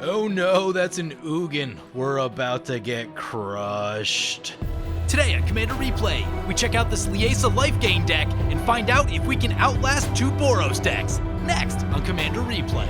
Oh no, that's an Ugin. We're about to get crushed. Today on Commander Replay, we check out this Liesa Life Drain deck and find out if we can outlast two Boros decks. Next on Commander Replay.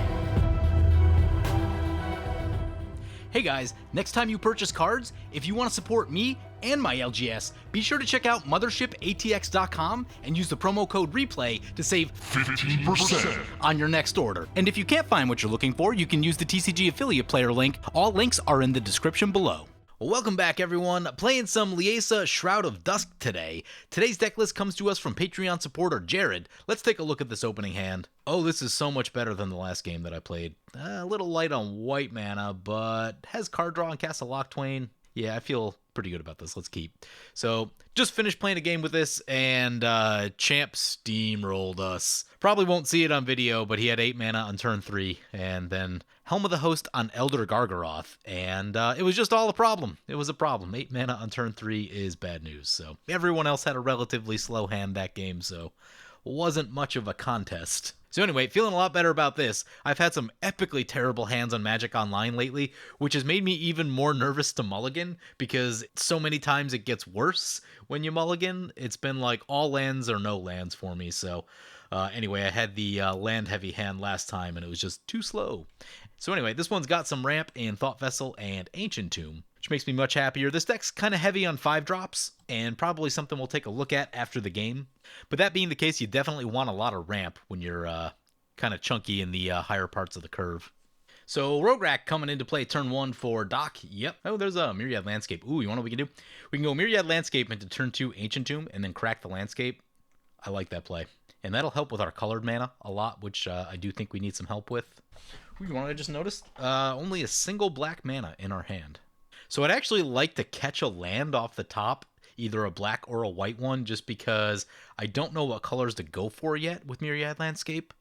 Hey guys, next time you purchase cards, if you want to support me and my LGS, be sure to check out mothershipatx.com and use the promo code REPLAY to save 15% on your next order. And if you can't find what you're looking for, you can use the TCG affiliate player link. All links are in the description below. Welcome back, everyone. Playing some Liesa Shroud of Dusk today. Today's deck list comes to us from Patreon supporter Jared. Let's take a look at this opening hand. Oh, this is so much better than the last game that I played. A little light on white mana, but has card draw and cast a Lock Twain. Yeah, I feel pretty good about this. Let's keep. So, just finished playing a game with this, and Champ steamrolled us. Probably won't see it on video, but he had 8 mana on turn 3, and then Helm of the Host on Elder Gargaroth, and it was just all a problem. It was a problem. 8 mana on turn 3 is bad news, so everyone else had a relatively slow hand that game, so wasn't much of a contest. So anyway, feeling a lot better about this. I've had some epically terrible hands on Magic Online lately, which has made me even more nervous to mulligan, because so many times it gets worse when you mulligan. It's been like all lands or no lands for me, so anyway, I had the land-heavy hand last time, and it was just too slow. So anyway, this one's got some ramp in Thought Vessel and Ancient Tomb, which makes me much happier. This deck's kind of heavy on 5-drops, and probably something we'll take a look at after the game. But that being the case, you definitely want a lot of ramp when you're kind of chunky in the higher parts of the curve. So Rograkh coming into play turn 1 for Doc. Yep. Oh, there's a Myriad Landscape. Ooh, you want what we can do? We can go Myriad Landscape into turn 2 Ancient Tomb, and then crack the Landscape. I like that play. And that'll help with our colored mana a lot, which I do think we need some help with. You want to just notice? Only a single black mana in our hand. So I'd actually like to catch a land off the top, either a black or a white one, just because I don't know what colors to go for yet with Myriad Landscape,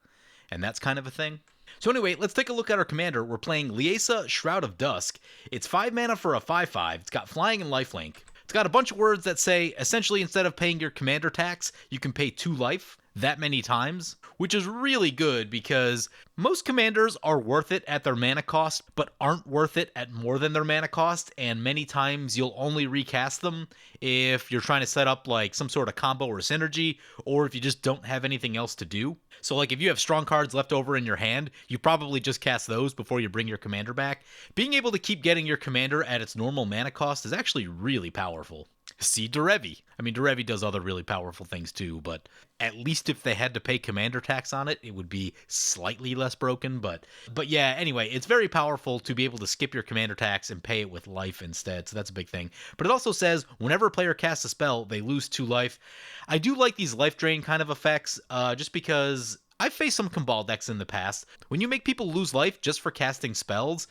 and that's kind of a thing. So anyway, let's take a look at our commander. We're playing Liesa Shroud of Dusk. It's 5 mana for a 5/5. It's got flying and lifelink. It's got a bunch of words that say, essentially, instead of paying your commander tax, you can pay 2 life that many times, which is really good because most commanders are worth it at their mana cost, but aren't worth it at more than their mana cost, and many times you'll only recast them if you're trying to set up like some sort of combo or synergy, or if you just don't have anything else to do. So like if you have strong cards left over in your hand, you probably just cast those before you bring your commander back. Being able to keep getting your commander at its normal mana cost is actually really powerful. See Derevi. I mean, Derevi does other really powerful things too, but at least if they had to pay commander tax on it, it would be slightly less broken. But yeah, anyway, it's very powerful to be able to skip your commander tax and pay it with life instead, so that's a big thing. But it also says whenever a player casts a spell, they lose 2 life. I do like these life drain kind of effects, just because I've faced some Cabal decks in the past. When you make people lose life just for casting spells,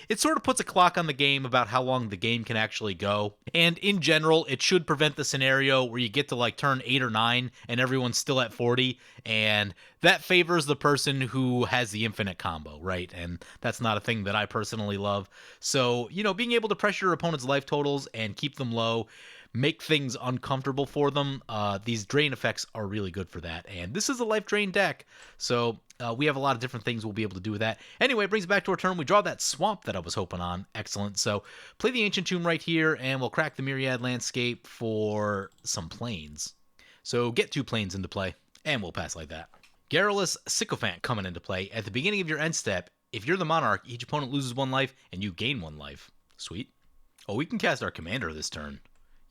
it sort of puts a clock on the game about how long the game can actually go. And in general, it should prevent the scenario where you get to like turn 8 or 9 and everyone's still at 40. And that favors the person who has the infinite combo, right? And that's not a thing that I personally love. So, you know, being able to pressure your opponent's life totals and keep them low, make things uncomfortable for them, these drain effects are really good for that. And this is a life drain deck, so we have a lot of different things we'll be able to do with that. Anyway, it brings back to our turn. We draw that swamp that I was hoping on. Excellent. So play the Ancient Tomb right here, and we'll crack the Myriad Landscape for some plains. So get 2 plains into play, and we'll pass like that. Garrulous Sycophant coming into play. At the beginning of your end step, if you're the Monarch, each opponent loses 1 life, and you gain 1 life. Sweet. Oh, we can cast our commander this turn.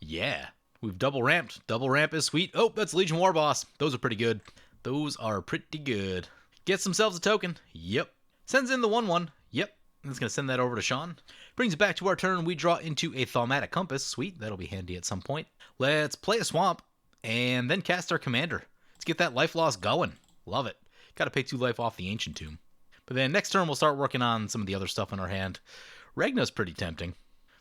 Yeah, we've double ramped. Double ramp is sweet. Oh, that's Legion War Boss. Those are pretty good. Those are pretty good. Gets themselves a token. Yep. Sends in the 1/1. Yep. It's going to send that over to Sean. Brings it back to our turn. We draw into a Thaumatic Compass. Sweet. That'll be handy at some point. Let's play a Swamp and then cast our commander. Let's get that life loss going. Love it. Got to pay 2 life off the Ancient Tomb. But then next turn we'll start working on some of the other stuff in our hand. Regna's pretty tempting.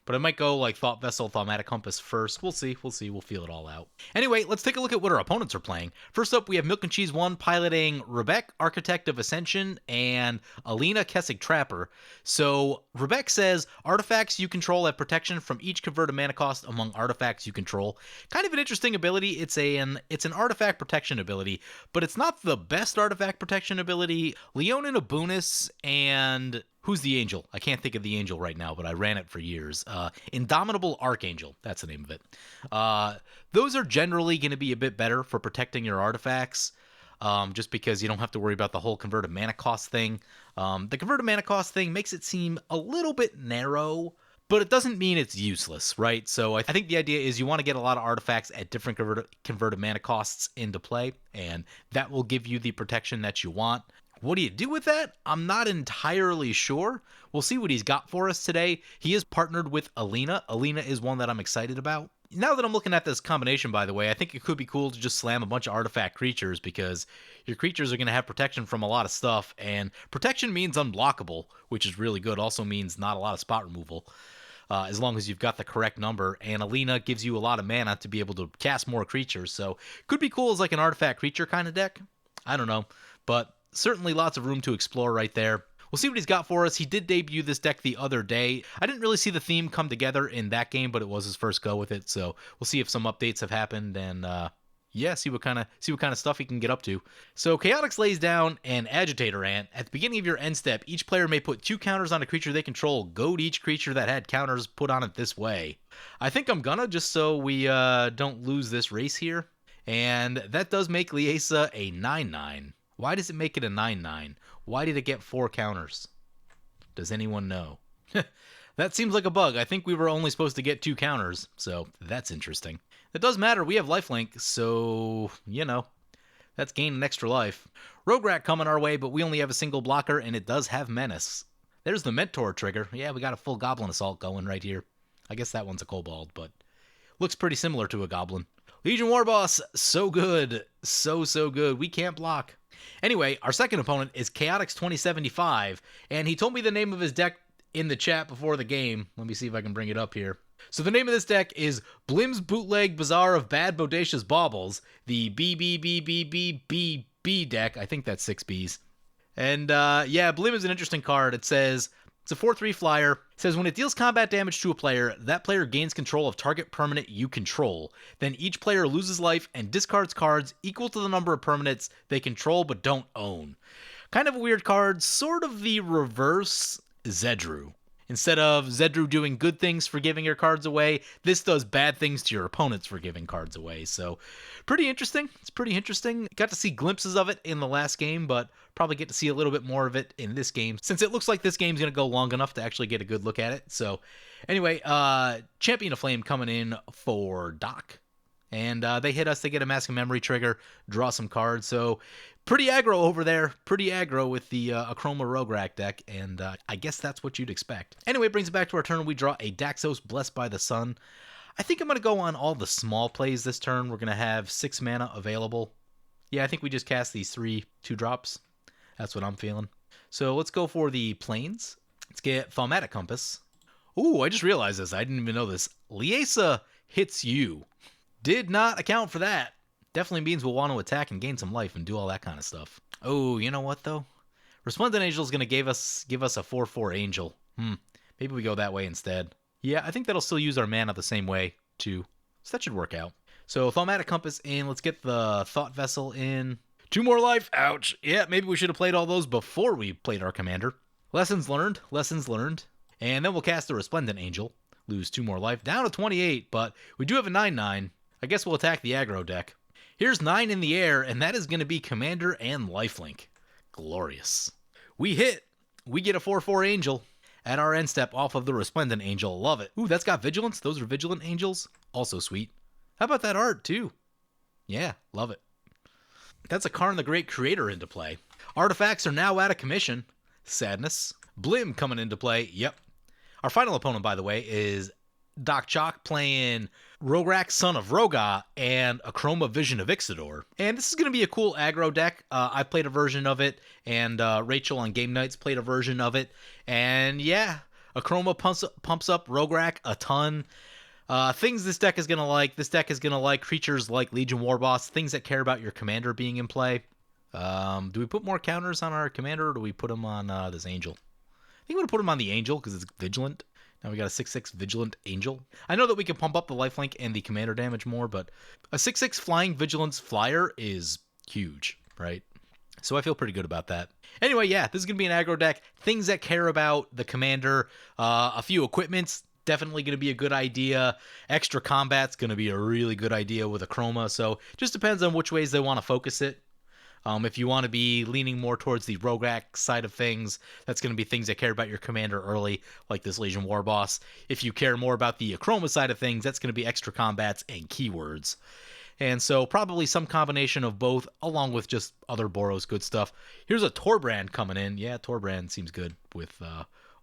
But I might go like Thought Vessel, Thaumatic Compass first. We'll see. We'll feel it all out. Anyway, let's take a look at what our opponents are playing. First up, we have Milk and Cheese 1 piloting Rebbec, Architect of Ascension, and Alena, Kessig Trapper. So Rebbec says, artifacts you control have protection from each converted mana cost among artifacts you control. Kind of an interesting ability. It's an artifact protection ability, but it's not the best artifact protection ability. Leonin Abunis and Who's the angel? I can't think of the angel right now, but I ran it for years. Indomitable Archangel. That's the name of it. Those are generally going to be a bit better for protecting your artifacts, just because you don't have to worry about the whole converted mana cost thing. The converted mana cost thing makes it seem a little bit narrow, but it doesn't mean it's useless, right? So I think the idea is you want to get a lot of artifacts at different converted mana costs into play, and that will give you the protection that you want. What do you do with that? I'm not entirely sure. We'll see what he's got for us today. He is partnered with Alena. Alena is one that I'm excited about. Now that I'm looking at this combination, by the way, I think it could be cool to just slam a bunch of artifact creatures, because your creatures are going to have protection from a lot of stuff, and protection means unblockable, which is really good. Also means not a lot of spot removal, as long as you've got the correct number, and Alena gives you a lot of mana to be able to cast more creatures, so could be cool as like an artifact creature kind of deck. I don't know, but certainly lots of room to explore right there. We'll see what he's got for us. He did debut this deck the other day. I didn't really see the theme come together in that game, but it was his first go with it, so we'll see if some updates have happened, and yeah, see what kind of stuff he can get up to. So Chaotix lays down an Agitator Ant. At the beginning of your end step, each player may put 2 counters on a creature they control. Goad each creature that had counters put on it this way. I think I'm gonna, just so we don't lose this race here. And that does make Liesa a 9/9. Why does it make it a 9/9? Why did it get 4 counters? Does anyone know? That seems like a bug. I think we were only supposed to get 2 counters, so that's interesting. It does matter. We have lifelink, so, you know, that's gaining extra life. Rograkh coming our way, but we only have a single blocker, and it does have Menace. There's the Mentor trigger. Yeah, we got a full Goblin Assault going right here. I guess that one's a Kobold, but looks pretty similar to a Goblin. Legion Warboss, so good. So good. We can't block. Anyway, our second opponent is Chaotix 2075, and he told me the name of his deck in the chat before the game. Let me see if I can bring it up here. So the name of this deck is Blim's Bootleg Bazaar of Bad Bodacious Baubles, the BBBBBBB deck. I think that's 6 Bs. And yeah, Blim is an interesting card. It says, it's a 4/3 flyer. It says, when it deals combat damage to a player, that player gains control of target permanent you control. Then each player loses life and discards cards equal to the number of permanents they control but don't own. Kind of a weird card, sort of the reverse Zedru. Instead of Zedru doing good things for giving your cards away, this does bad things to your opponents for giving cards away. So, pretty interesting. It's pretty interesting. Got to see glimpses of it in the last game, but probably get to see a little bit more of it in this game, since it looks like this game's going to go long enough to actually get a good look at it. So, anyway, Champion of Flame coming in for Doc. And they hit us. They get a Mask of Memory trigger, draw some cards. So, pretty aggro over there. Pretty aggro with the Akroma Rograkh deck, and I guess that's what you'd expect. Anyway, it brings it back to our turn. We draw a Daxos Blessed by the Sun. I think I'm going to go on all the small plays this turn. We're going to have 6 mana available. Yeah, I think we just cast these 3 2-drops. That's what I'm feeling. So let's go for the plains. Let's get Thaumatic Compass. Ooh, I just realized this. I didn't even know this. Liesa hits you. Did not account for that. Definitely means we'll want to attack and gain some life and do all that kind of stuff. Oh, you know what, though? Resplendent Angel is going to give us a 4/4 Angel. Maybe we go that way instead. Yeah, I think that'll still use our mana the same way, too. So that should work out. So, Thaumatic Compass in. Let's get the Thought Vessel in. 2 more life. Ouch. Yeah, maybe we should have played all those before we played our commander. Lessons learned. Lessons learned. And then we'll cast the Resplendent Angel. Lose 2 more life. Down to 28, but we do have a 9/9. I guess we'll attack the aggro deck. Here's 9 in the air, and that is going to be Commander and Lifelink. Glorious. We hit. We get a 4/4 Angel at our end step off of the Resplendent Angel. Love it. Ooh, that's got Vigilance. Those are Vigilant Angels. Also sweet. How about that art, too? Yeah, love it. That's a Karn the Great Creator into play. Artifacts are now out of commission. Sadness. Blim coming into play. Yep. Our final opponent, by the way, is Doc Chalk playing Rograkh, Son of Rohgahh, and Akroma, Vision of Ixidor. And this is going to be a cool aggro deck. I played a version of it, and Rachel on Game Nights played a version of it. And yeah, Akroma pumps up Rograkh a ton. Things this deck is going to like. This deck is going to like creatures like Legion Warboss, things that care about your commander being in play. Do we put more counters on our commander, or do we put them on this angel? I think we're going to put him on the angel because it's vigilant. Now we got a 6/6 Vigilant Angel. I know that we can pump up the lifelink and the commander damage more, but a 6/6 Flying Vigilance Flyer is huge, right? So I feel pretty good about that. Anyway, yeah, this is going to be an aggro deck. Things that care about the commander. A few equipments, definitely going to be a good idea. Extra combat's going to be a really good idea with Akroma. So just depends on which ways they want to focus it. If you want to be leaning more towards the Rograkh side of things, that's going to be things that care about your commander early, like this Legion War Boss. If you care more about the Akroma side of things, that's going to be extra combats and keywords. And so probably some combination of both, along with just other Boros good stuff. Here's a Torbrand coming in. Yeah, Torbrand seems good with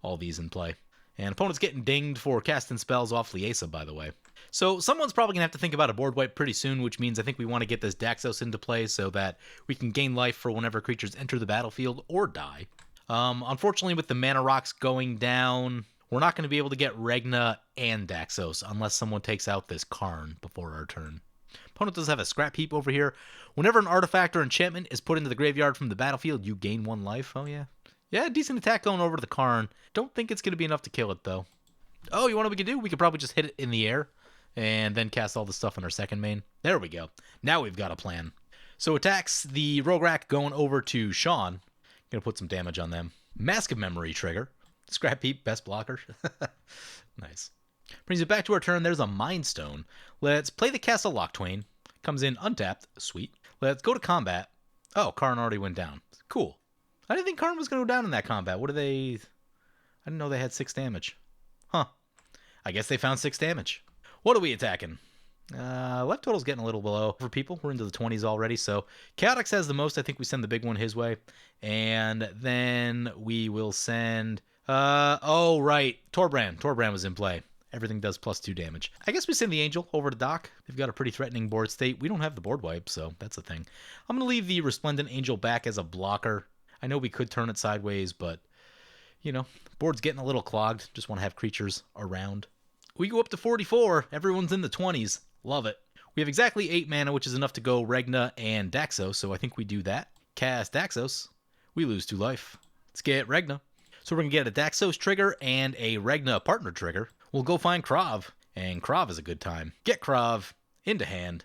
all these in play. And opponent's getting dinged for casting spells off Liesa, by the way. So someone's probably going to have to think about a board wipe pretty soon, which means I think we want to get this Daxos into play so that we can gain life for whenever creatures enter the battlefield or die. Unfortunately, with the mana rocks going down, we're not going to be able to get Regna and Daxos unless someone takes out this Karn before our turn. Opponent does have a scrap heap over here. Whenever an artifact or enchantment is put into the graveyard from the battlefield, you gain 1 life. Oh, yeah. Yeah, decent attack going over to the Karn. Don't think it's going to be enough to kill it, though. Oh, you want what we could do? We could probably just hit it in the air and then cast all the stuff in our second main. There we go. Now we've got a plan. So attacks the Rograkh going over to Sean. Gonna put some damage on them. Mask of Memory trigger. Scrap heap, best blocker. Nice. Brings it back to our turn. There's a Mind Stone. Let's play the Castle Locktwain. Comes in untapped. Sweet. Let's go to combat. Oh, Karn already went down. Cool. I didn't think Karn was going to go down in that combat. What do they... I didn't know they had 6 damage. Huh. I guess they found 6 damage. What are we attacking? Left total's getting a little below for people. We're into the 20s already, so Chaotix has the most. I think we send the big one his way. And then we will send... oh, right. Torbrand. Torbrand was in play. Everything does +2 damage. I guess we send the Angel over to Doc. They've got a pretty threatening board state. We don't have the board wipe, so that's a thing. I'm going to leave the Resplendent Angel back as a blocker. I know we could turn it sideways, but, you know, board's getting a little clogged. Just want to have creatures around. We go up to 44. Everyone's in the 20s. Love it. We have exactly 8 mana, which is enough to go Regna and Daxos, so I think we do that. Cast Daxos. We lose 2 life. Let's get Regna. So we're going to get a Daxos trigger and a Regna partner trigger. We'll go find Krav, and Krav is a good time. Get Krav into hand.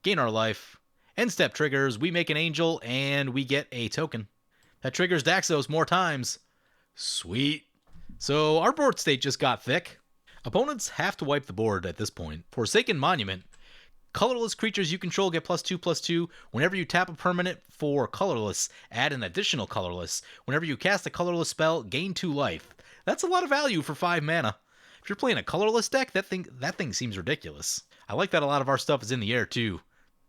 Gain our life. End step triggers. We make an Angel, and we get a token. That triggers Daxos more times. Sweet. So our board state just got thick. Opponents have to wipe the board at this point. Forsaken Monument. Colorless creatures you control get +2/+2. Whenever you tap a permanent for colorless, add an additional colorless. Whenever you cast a colorless spell, gain 2 life. That's a lot of value for 5 mana. If you're playing a colorless deck, that thing seems ridiculous. I like that a lot of our stuff is in the air too.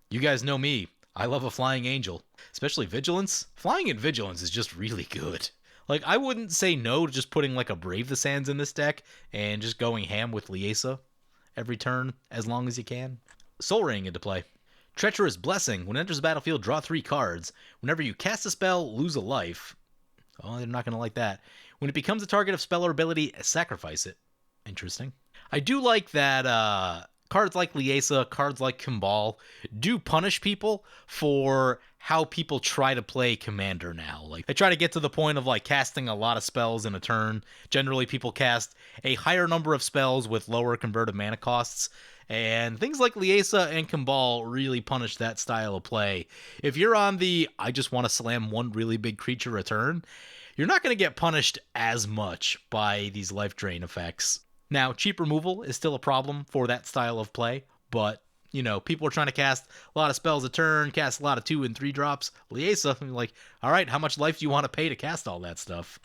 You guys know me. I love a Flying Angel. Especially Vigilance. Flying and Vigilance is just really good. Like, I wouldn't say no to just putting like a Brave the Sands in this deck and just going ham with Liesa every turn as long as you can. Soul Ring into play. Treacherous Blessing. When it enters the battlefield, draw 3 cards. Whenever you cast a spell, lose a life. Oh, they're not going to like that. When it becomes a target of spell or ability, sacrifice it. Interesting. I do like that cards like Liesa, cards like Kimball do punish people for how people try to play Commander now. Like, they try to get to the point of like casting a lot of spells in a turn. Generally, people cast a higher number of spells with lower converted mana costs. And things like Liesa and Kimball really punish that style of play. If you're on the, I just want to slam one really big creature a turn, you're not going to get punished as much by these life drain effects. Now, cheap removal is still a problem for that style of play, but, you know, people are trying to cast a lot of spells a turn, cast a lot of 2 and 3 drops. Liesa, like, all right, how much life do you want to pay to cast all that stuff?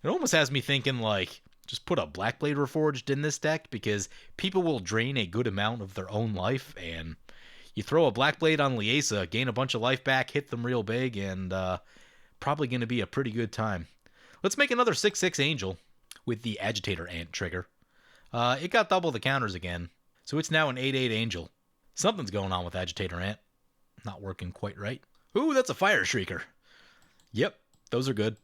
It almost has me thinking, like, just put a Blackblade Reforged in this deck, because people will drain a good amount of their own life, and you throw a Blackblade on Liesa, gain a bunch of life back, hit them real big, and probably going to be a pretty good time. Let's make another 6/6 Angel with the Agitator Ant trigger. It got double the counters again, so it's now an 8/8 Angel. Something's going on with Agitator Ant. Not working quite right. Ooh, that's a Fire Shrieker. Yep, those are good.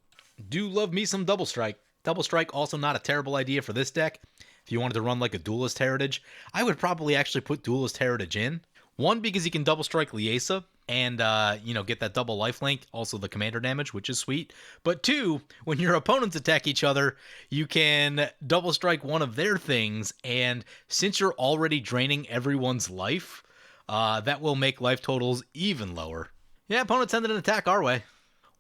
Do love me some Double Strike. Double Strike, also not a terrible idea for this deck. If you wanted to run like a Duelist Heritage, I would probably actually put Duelist Heritage in. 1, because you can Double Strike Liesa and, get that double lifelink, also the commander damage, which is sweet. But 2, when your opponents attack each other, you can Double Strike one of their things, and since you're already draining everyone's life, that will make life totals even lower. Yeah, opponents send an attack our way.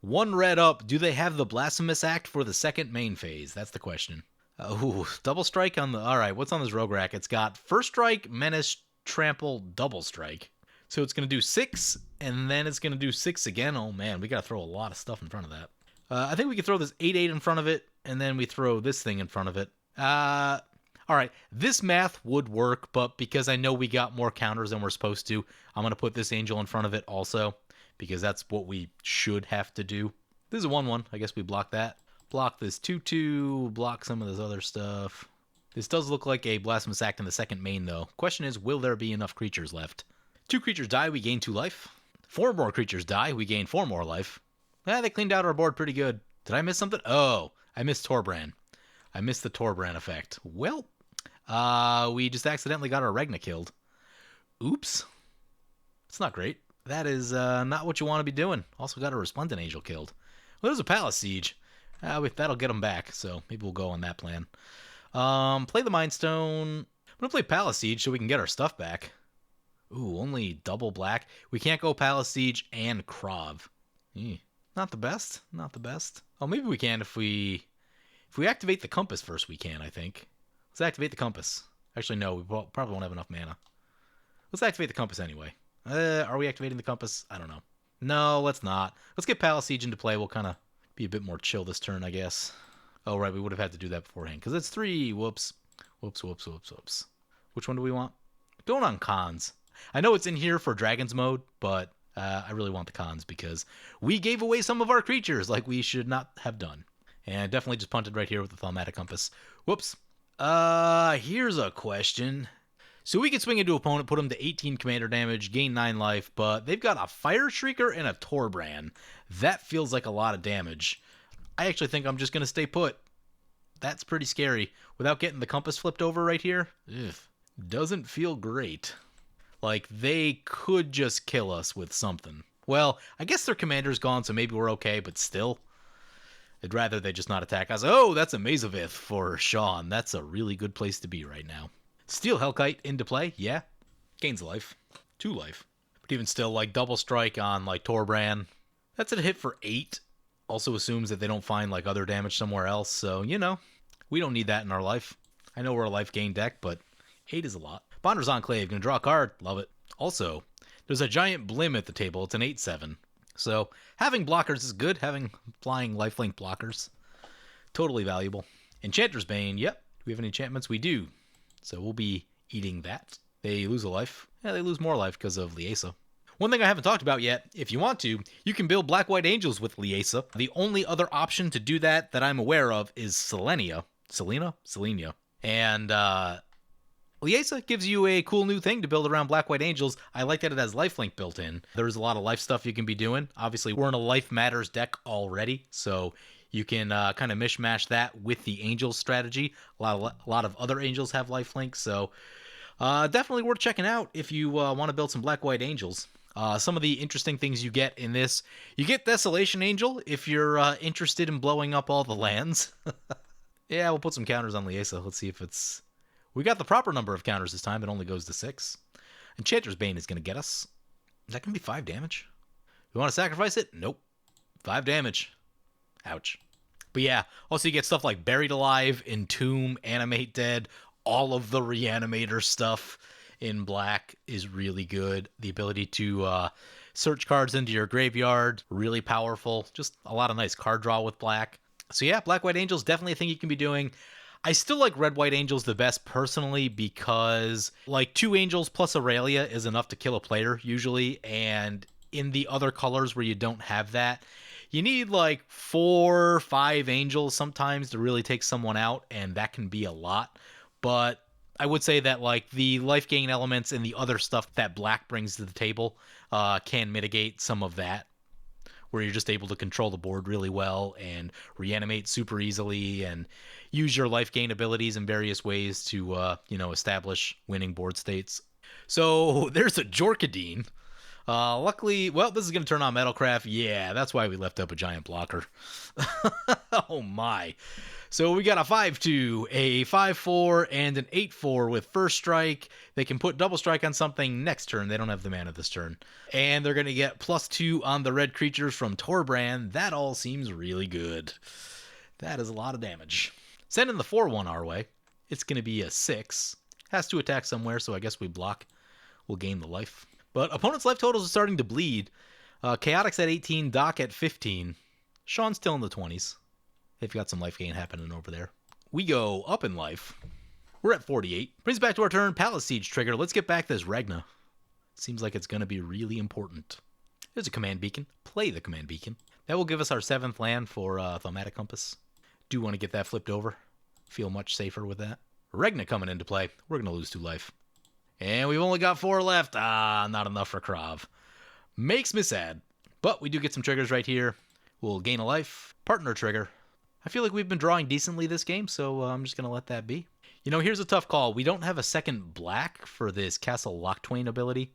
1 red up. Do they have the Blasphemous Act for the second main phase? That's the question. Ooh, double strike on the... Alright, what's on this Rograkh? It's got first strike, menace, trample, double strike. So it's going to do 6, and then it's going to do 6 again. Oh man, we got to throw a lot of stuff in front of that. I think we could throw this 8-8 in front of it, and then we throw this thing in front of it. Alright, this math would work, but because I know we got more counters than we're supposed to, I'm going to put this angel in front of it also, because that's what we should have to do. This is a 1-1. I guess we block that. Block this 2-2, block some of this other stuff. This does look like a Blasphemous Act in the second main, though. Question is, will there be enough creatures left? 2 creatures die, we gain 2 life. 4 more creatures die, we gain 4 more life. They cleaned out our board pretty good. Did I miss something? Oh, I missed Torbran. I missed the Torbran effect. Well, we just accidentally got our Regna killed. Oops. It's not great. That is not what you want to be doing. Also got a Resplendent Angel killed. Well, there's a Palace Siege. That'll get them back, so maybe we'll go on that plan. Play the Mind Stone. I'm going to play Palace Siege so we can get our stuff back. Ooh, only double black. We can't go Palace Siege and Krav. Not the best. Not the best. Oh, maybe we can if we activate the Compass first, we can, I think. Let's activate the Compass. Actually, no, we probably won't have enough mana. Let's activate the Compass anyway. Are we activating the Compass? I don't know. No, let's not. Let's get Palace Siege into play. We'll kind of be a bit more chill this turn, I guess. Oh, right, we would have had to do that beforehand, because it's 3. Whoops. Whoops, whoops, whoops, whoops. Which one do we want? Going on cons. I know it's in here for Dragons mode, but I really want the cons, because we gave away some of our creatures like we should not have done. And definitely just punted right here with the Thaumatic Compass. Whoops. Here's a question. So we can swing into opponent, put them to 18 commander damage, gain 9 life, but they've got a Fire Shrieker and a Torbran. That feels like a lot of damage. I actually think I'm just going to stay put. That's pretty scary. Without getting the Compass flipped over right here, doesn't feel great. Like, they could just kill us with something. Well, I guess their commander's gone, so maybe we're okay, but still. I'd rather they just not attack us. Oh, that's a Mazavith for Sean. That's a really good place to be right now. Steel Hellkite into play, yeah. Gains life. 2 life. But even still, like, double strike on, like, Torbran. That's a hit for 8. Also assumes that they don't find, like, other damage somewhere else. So, you know, we don't need that in our life. I know we're a life gain deck, but 8 is a lot. Bonder's Enclave, gonna draw a card. Love it. Also, there's a giant Blim at the table. It's an 8/7. So, having blockers is good. Having flying lifelink blockers. Totally valuable. Enchanter's Bane, yep. Do we have any enchantments? We do. So we'll be eating that. They lose a life. Yeah, they lose more life because of Liesa. One thing I haven't talked about yet, if you want to, you can build Black-White Angels with Liesa. The only other option to do that I'm aware of is Selenia. Selenia. And Liesa gives you a cool new thing to build around Black-White Angels. I like that it has lifelink built in. There's a lot of life stuff you can be doing. Obviously, we're in a Life Matters deck already, so you can kind of mishmash that with the Angels strategy. A lot of other Angels have lifelink, so definitely worth checking out if you want to build some Black-White Angels. Some of the interesting things you get in this, you get Desolation Angel if you're interested in blowing up all the lands. Yeah, we'll put some counters on Liesa. Let's see if it's... We got the proper number of counters this time. It only goes to 6. Enchanter's Bane is going to get us. Is that going to be 5 damage? You want to sacrifice it? Nope. 5 damage. Ouch. But yeah, also you get stuff like Buried Alive, Entomb, Animate Dead. All of the Reanimator stuff in black is really good. The ability to search cards into your graveyard, really powerful. Just a lot of nice card draw with black. So yeah, Black-White Angels, definitely a thing you can be doing. I still like Red-White Angels the best personally because like 2 Angels plus Aurelia is enough to kill a player usually, and in the other colors where you don't have that, you need like 4 or 5 Angels sometimes to really take someone out, and that can be a lot. But I would say that like the life gain elements and the other stuff that black brings to the table can mitigate some of that, where you're just able to control the board really well and reanimate super easily and use your life gain abilities in various ways to, establish winning board states. So there's a Jorkadine. Luckily, well, this is going to turn on Metalcraft. Yeah, that's why we left up a giant blocker. Oh my. So we got a 5-2, a 5-4, and an 8-4 with first strike. They can put double strike on something next turn. They don't have the mana this turn. And they're going to get +2 on the red creatures from Torbrand. That all seems really good. That is a lot of damage. Sending the 4-1 our way. It's going to be a 6. Has to attack somewhere, so I guess we block. We'll gain the life. But opponent's life totals are starting to bleed. Chaotix at 18, Doc at 15. Sean's still in the 20s. They've got some life gain happening over there. We go up in life. We're at 48. Brings back to our turn. Palace Siege trigger. Let's get back this Rograkh. Seems like it's going to be really important. There's a command beacon. Play the command beacon. That will give us our 7th land for Thaumatic Compass. Do want to get that flipped over. Feel much safer with that. Rograkh coming into play. We're going to lose 2 life. And we've only got 4 left. Not enough for Krav. Makes me sad. But we do get some triggers right here. We'll gain a life. Partner trigger. I feel like we've been drawing decently this game, so I'm just going to let that be. You know, here's a tough call. We don't have a second black for this Castle Locktwain ability,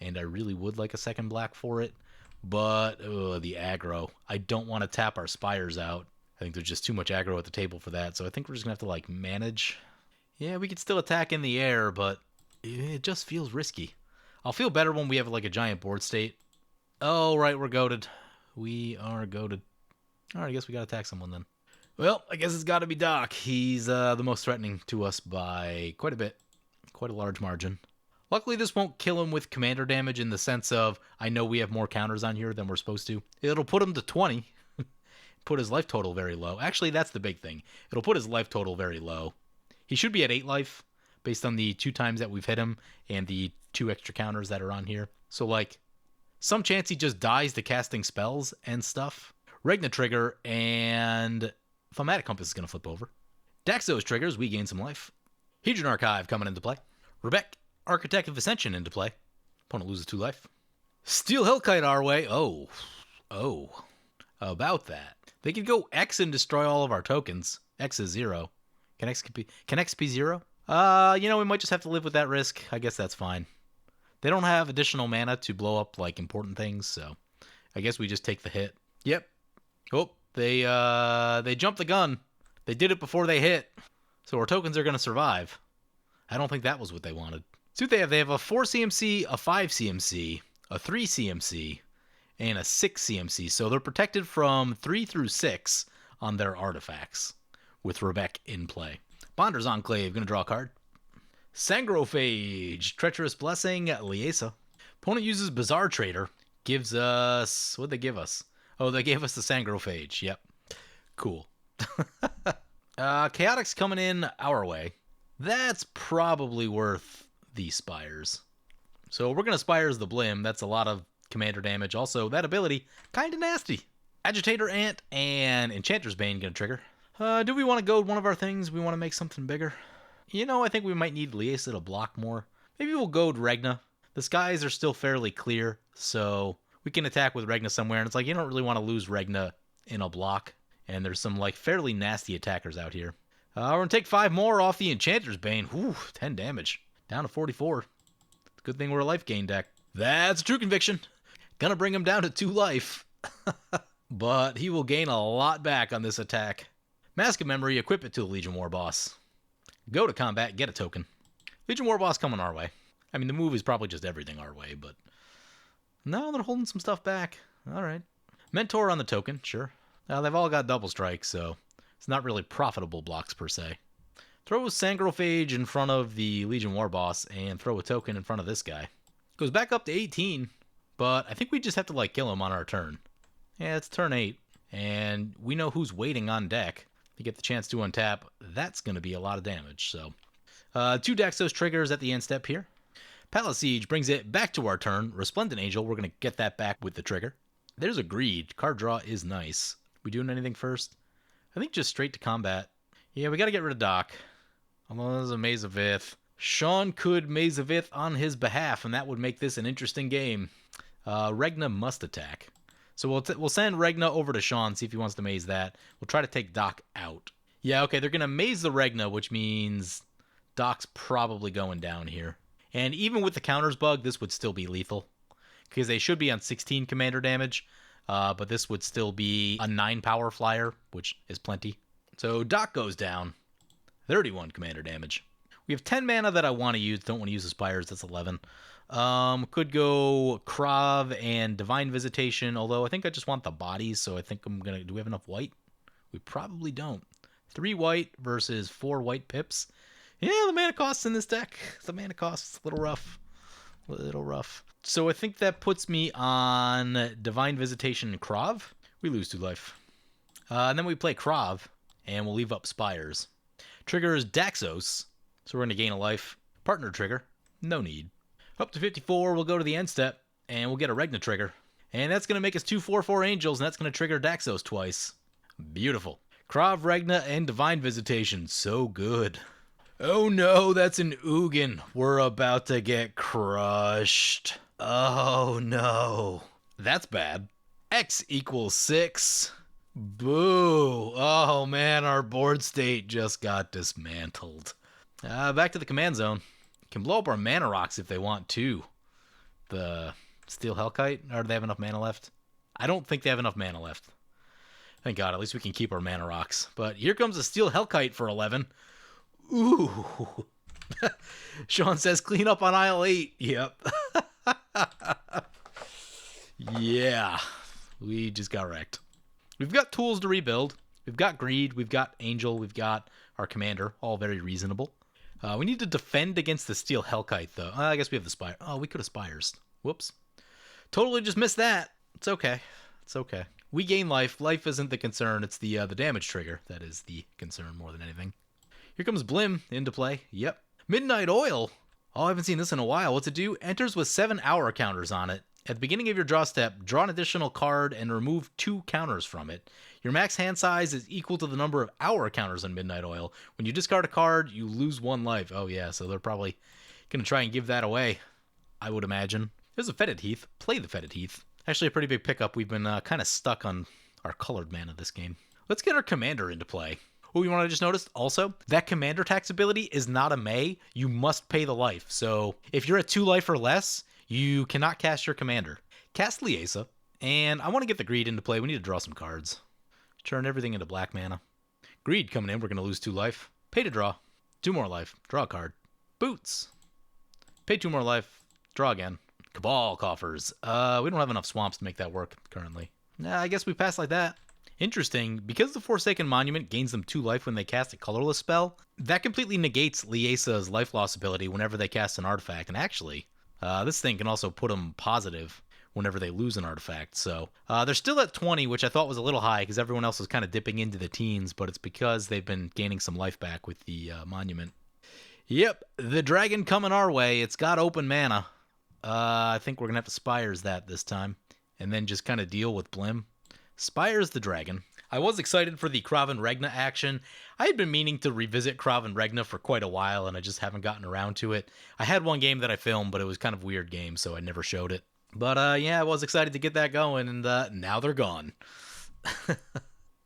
and I really would like a second black for it. But, the aggro. I don't want to tap our Spires out. I think there's just too much aggro at the table for that, so I think we're just going to have to, manage. Yeah, we could still attack in the air, but it just feels risky. I'll feel better when we have, a giant board state. Oh, right, we're goated. We are goated. All right, I guess we got to attack someone then. Well, I guess it's got to be Doc. He's the most threatening to us by quite a bit. Quite a large margin. Luckily, this won't kill him with commander damage in the sense of, I know we have more counters on here than we're supposed to. It'll put him to 20. Put his life total very low. Actually, that's the big thing. It'll put his life total very low. He should be at 8 life, based on the 2 times that we've hit him, and the 2 extra counters that are on here. So, some chance he just dies to casting spells and stuff. Rograkh trigger, and Thaumatic Compass is going to flip over. Dax those triggers, we gain some life. Hedron Archive coming into play. Rebbec, Architect of Ascension into play. Opponent loses 2 life. Steel Hellkite our way. Oh. About that. They could go X and destroy all of our tokens. X is 0. Can X be 0? We might just have to live with that risk. I guess that's fine. They don't have additional mana to blow up, important things, so I guess we just take the hit. Yep. Oh, they jumped the gun. They did it before they hit. So our tokens are going to survive. I don't think that was what they wanted. See what they have. They have a 4 CMC, a 5 CMC, a 3 CMC, and a 6 CMC. So they're protected from 3 through 6 on their artifacts with Rebbec in play. Bonder's Enclave, going to draw a card. Sangrophage, Treacherous Blessing, Liesa. Opponent uses Bizarre Trader. Gives us... What'd they give us? Oh, they gave us the Sangrophage. Yep. Cool. Chaotix coming in our way. That's probably worth the Spires. So we're going to Spires the Blim. That's a lot of commander damage. Also, that ability, kind of nasty. Agitator Ant and Enchanter's Bane going to trigger. Do we want to goad one of our things? We want to make something bigger? I think we might need Liese to block more. Maybe we'll goad Rograkh. The skies are still fairly clear, so we can attack with Rograkh somewhere. And it's you don't really want to lose Rograkh in a block. And there's some, fairly nasty attackers out here. We're going to take 5 more off the Enchanter's Bane. Whew, 10 damage. Down to 44. Good thing we're a life gain deck. That's a true conviction. Gonna bring him down to 2 life. But he will gain a lot back on this attack. Mask of Memory, equip it to the Legion War Boss. Go to combat, get a token. Legion War Boss coming our way. I mean, the move is probably just everything our way, but... No, they're holding some stuff back. Alright. Mentor on the token, sure. They've all got double strike, so it's not really profitable blocks per se. Throw a Sangrophage in front of the Legion War Boss and throw a token in front of this guy. Goes back up to 18, but I think we just have to, kill him on our turn. Yeah, it's turn 8, and we know who's waiting on deck. You get the chance to untap, that's going to be a lot of damage. So, 2 Daxos triggers at the end step here. Palace Siege brings it back to our turn. Resplendent Angel, we're going to get that back with the trigger. There's a Greed. Card draw is nice. We doing anything first? I think just straight to combat. Yeah, we got to get rid of Doc. Although there's a Maze of Ith. Sean could Maze of Ith on his behalf, and that would make this an interesting game. Rograkh must attack. So we'll send Rograkh over to Sean, see if he wants to maze that. We'll try to take Doc out. Yeah, okay, they're going to maze the Rograkh, which means Doc's probably going down here. And even with the counters bug, this would still be lethal. Because they should be on 16 commander damage, but this would still be a 9 power flyer, which is plenty. So Doc goes down. 31 commander damage. We have 10 mana that I want to use. Don't want to use the Spires. That's 11. Could go Krav and Divine Visitation, although I think I just want the bodies, so I think I'm going to... Do we have enough white? We probably don't. 3 white versus 4 white pips. Yeah, the mana costs in this deck. The mana costs a little rough. A little rough. So I think that puts me on Divine Visitation and Krav. We lose 2 life. And then we play Krav, and we'll leave up Spires. Triggers Daxos, so we're going to gain a life. Partner trigger, no need. Up to 54, we'll go to the end step, and we'll get a Regna trigger. And that's going to make us 2 4/4 Angels, and that's going to trigger Daxos twice. Beautiful. Krav, Regna, and Divine Visitation, so good. Oh no, that's an Ugin. We're about to get crushed. Oh no. That's bad. X equals 6. Boo. Oh man, our board state just got dismantled. Back to the command zone. Can blow up our mana rocks if they want to. The Steel Hellkite, or do they have enough mana left? I don't think they have enough mana left. Thank God, at least we can keep our mana rocks. But here comes a Steel Hellkite for 11. Ooh. Sean says clean up on aisle 8. Yep. Yeah. We just got wrecked. We've got tools to rebuild. We've got Greed. We've got Angel. We've got our Commander. All very reasonable. We need to defend against the Steel Hellkite, though. I guess we have the Spire. Oh, we could have Spires. Whoops. Totally just missed that. It's okay. It's okay. We gain life. Life isn't the concern. It's the damage trigger that is the concern more than anything. Here comes Blim into play. Yep. Midnight Oil. Oh, I haven't seen this in a while. What's it do? Enters with 7 hour counters on it. At the beginning of your draw step, draw an additional card and remove 2 counters from it. Your max hand size is equal to the number of hour counters on Midnight Oil. When you discard a card, you lose 1 life. Oh yeah, so they're probably going to try and give that away, I would imagine. There's a Fetid Heath. Play the Fetid Heath. Actually a pretty big pickup. We've been kind of stuck on our colored mana this game. Let's get our Commander into play. Oh, you want to just notice also, that Commander tax ability is not a May. You must pay the life. So if you're at 2 life or less, you cannot cast your Commander. Cast Liesa, and I want to get the Greed into play. We need to draw some cards. Turn everything into black mana. Greed coming in, we're going to lose 2 life. Pay to draw. 2 more life. Draw a card. Boots. Pay 2 more life. Draw again. Cabal Coffers. We don't have enough swamps to make that work currently. Nah, I guess we pass like that. Interesting, because the Forsaken Monument gains them 2 life when they cast a colorless spell, that completely negates Liesa's life loss ability whenever they cast an artifact. And actually, this thing can also put them positive whenever they lose an artifact. So they're still at 20, which I thought was a little high because everyone else was kind of dipping into the teens, but it's because they've been gaining some life back with the monument. Yep, the dragon coming our way. It's got open mana. I think we're going to have to Spires that this time and then just kind of deal with Blim. Spires the dragon. I was excited for the Krav and Regna action. I had been meaning to revisit Krav and Regna for quite a while, and I just haven't gotten around to it. I had one game that I filmed, but it was kind of a weird game, so I never showed it. But yeah, I was excited to get that going, and now they're gone.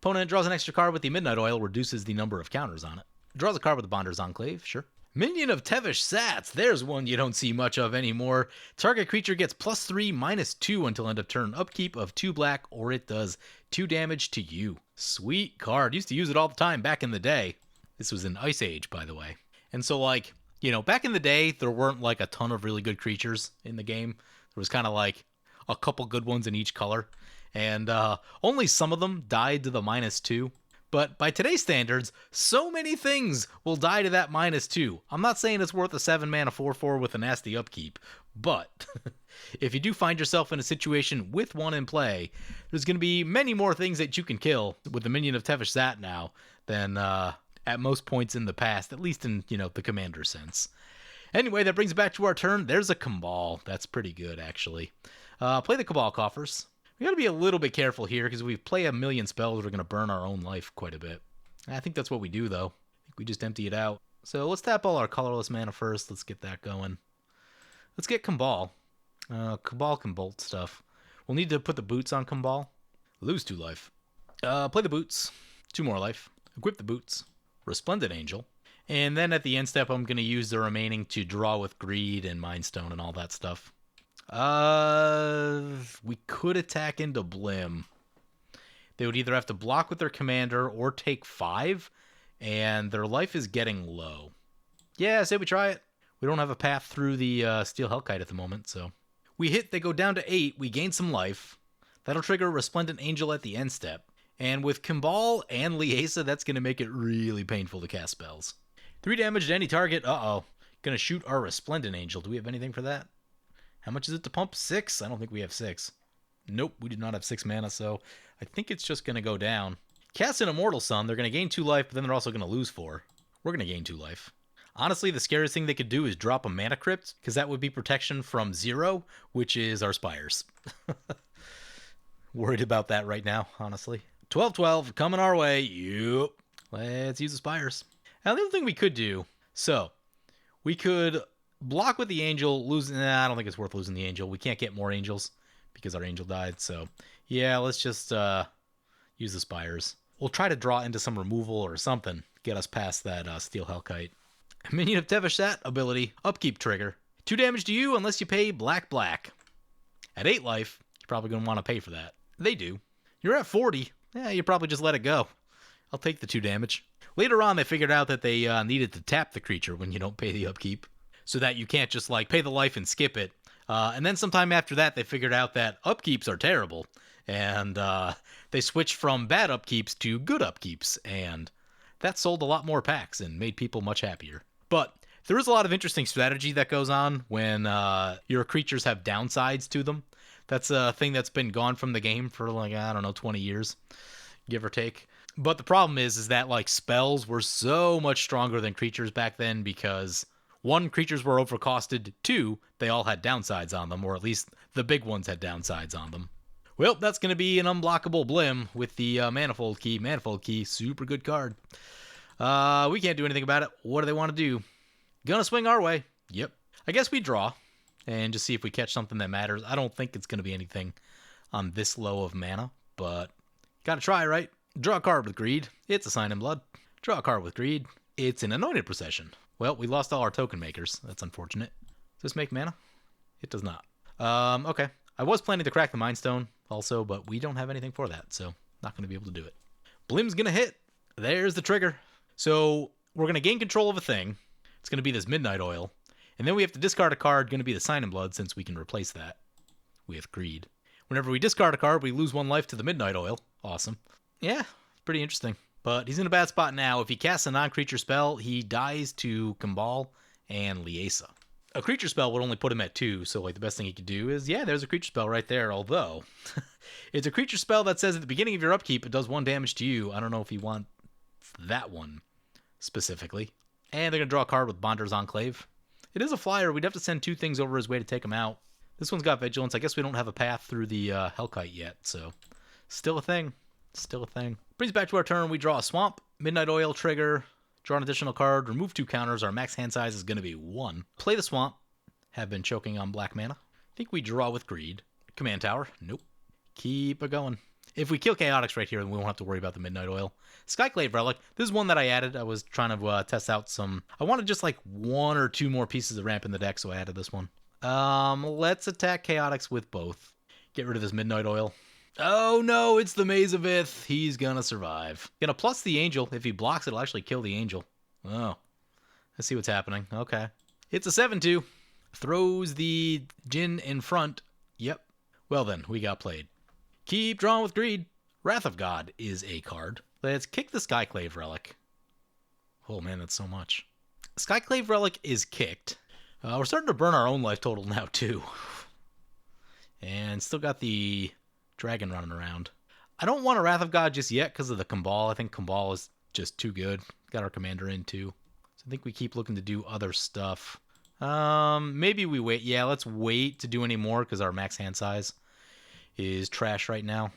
Opponent draws an extra card with the Midnight Oil, reduces the number of counters on it. Draws a card with the Bonder's Enclave, sure. Minion of Tevish Sats. There's one you don't see much of anymore. Target creature gets +3/-2 until end of turn. Upkeep of 2 black, or it does 2 damage to you. Sweet card. Used to use it all the time back in the day. This was in Ice Age, by the way. And so, like, you know, back in the day, there weren't, like, a ton of really good creatures in the game. There was kind of, like, a couple good ones in each color. And only some of them died to the -2. But by today's standards, so many things will die to that -2. I'm not saying it's worth a 7 mana 4/4 with a nasty upkeep, but if you do find yourself in a situation with one in play, there's going to be many more things that you can kill with the Minion of Tevish Sat now than at most points in the past, at least in, you know, the Commander sense. Anyway, that brings it back to our turn. There's a Cabal. That's pretty good, actually. Play the Cabal Coffers. We got to be a little bit careful here because if we play a million spells, we're going to burn our own life quite a bit. I think that's what we do, though. I think we just empty it out. So let's tap all our colorless mana first. Let's get that going. Let's get Cabal. Cabal can bolt stuff. We'll need to put the boots on Cabal. Lose 2 life. Play the boots. 2 more life. Equip the boots. Resplendent Angel. And then at the end step, I'm going to use the remaining to draw with Greed and Mind Stone and all that stuff. We could attack into Blim. they would either have to block with their commander or take 5, and their life is getting low. Yeah, I say we try it. We don't have a path through the Steel Hellkite at the moment, so. We hit, they go down to 8, we gain some life. That'll trigger Resplendent Angel at the end step. And with Kimball and Liesa, that's going to make it really painful to cast spells. 3 damage to any target, uh-oh. Gonna shoot our Resplendent Angel. Do we have anything for that? How much is it to pump? 6? I don't think we have 6. Nope, we do not have 6 mana, so I think it's just gonna go down. Cast an Immortal Sun, they're gonna gain 2 life, but then they're also gonna lose 4. We're gonna gain 2 life. Honestly, the scariest thing they could do is drop a Mana Crypt, because that would be protection from 0, which is our Spires. Worried about that right now, honestly. 12-12, coming our way. Yup. Let's use the Spires. Now, the other thing we could do, so, we could block with the Angel, lose... Nah, I don't think it's worth losing the Angel. We can't get more Angels, because our Angel died, so... Yeah, let's just use the Spires. We'll try to draw into some removal or something, get us past that Steel Hellkite. Minion of Tevashat ability, Upkeep trigger. 2 damage to you unless you pay black. At 8 life, you're probably going to want to pay for that. They do. You're at 40. Yeah, you probably just let it go. I'll take the 2 damage. Later on, they figured out that they needed to tap the creature when you don't pay the upkeep, so that you can't just, like, pay the life and skip it. And then sometime after that, they figured out that upkeeps are terrible, and they switched from bad upkeeps to good upkeeps, and that sold a lot more packs and made people much happier. But there is a lot of interesting strategy that goes on when your creatures have downsides to them. That's a thing that's been gone from the game for, like, I don't know, 20 years, give or take. But the problem is that, like, spells were so much stronger than creatures back then because, 1, creatures were overcosted, 2, they all had downsides on them, or at least the big ones had downsides on them. Well, that's going to be an unblockable Blim with the Manifold Key. Manifold Key, super good card. We can't do anything about it. What do they want to do? Gonna swing our way. Yep. I guess we draw and just see if we catch something that matters. I don't think it's going to be anything on this low of mana, but gotta try, right? Draw a card with Greed. It's a Sign in Blood. Draw a card with Greed. It's an Anointed Procession. Well, we lost all our token makers. That's unfortunate. Does this make mana? It does not. Okay. I was planning to crack the Mind Stone also, but we don't have anything for that, so not going to be able to do it. Blim's going to hit. There's the trigger. So we're going to gain control of a thing. It's going to be this Midnight Oil. And then we have to discard a card, going to be the Sign in Blood, since we can replace that with Greed. Whenever we discard a card, we lose 1 life to the Midnight Oil. Awesome. Yeah, pretty interesting. But he's in a bad spot now. If he casts a non-creature spell, he dies to Kimball and Liesa. A creature spell would only put him at 2, so like the best thing he could do is, yeah, there's a creature spell right there, although it's a creature spell that says at the beginning of your upkeep it does 1 damage to you. I don't know if he wants that one specifically. And they're going to draw a card with Bonder's Enclave. It is a flyer. We'd have to send 2 things over his way to take him out. This one's got Vigilance. I guess we don't have a path through the Hellkite yet, so still a thing. Still a thing. Brings back to our turn. We draw a Swamp, Midnight Oil trigger, draw an additional card, remove 2 counters. Our max hand size is going to be 1. Play the Swamp. Have been choking on black mana. I think we draw with Greed. Command Tower. Nope. Keep it going. If we kill Chaotix right here, then we won't have to worry about the Midnight Oil. Skyclave Relic. This is one that I added. I was trying to test out some... I wanted just like 1 or 2 more pieces of ramp in the deck, so I added this one. Let's attack Chaotix with both. Get rid of this Midnight Oil. Oh no, it's the Maze of Ith. He's gonna survive. Gonna plus the Angel. If he blocks, it'll actually kill the Angel. Oh. Let's see what's happening. Okay. It's a 7-2. Throws the Djinn in front. Yep. Well then, we got played. Keep drawing with Greed. Wrath of God is a card. Let's kick the Skyclave Relic. Oh man, that's so much. Skyclave Relic is kicked. We're starting to burn our own life total now too. And still got the dragon running around. I don't want a Wrath of God just yet because of the Kimball. I think Kimball is just too good. Got our commander in too. So I think we keep looking to do other stuff. Maybe we wait. Yeah, let's wait to do any more because our max hand size is trash right now.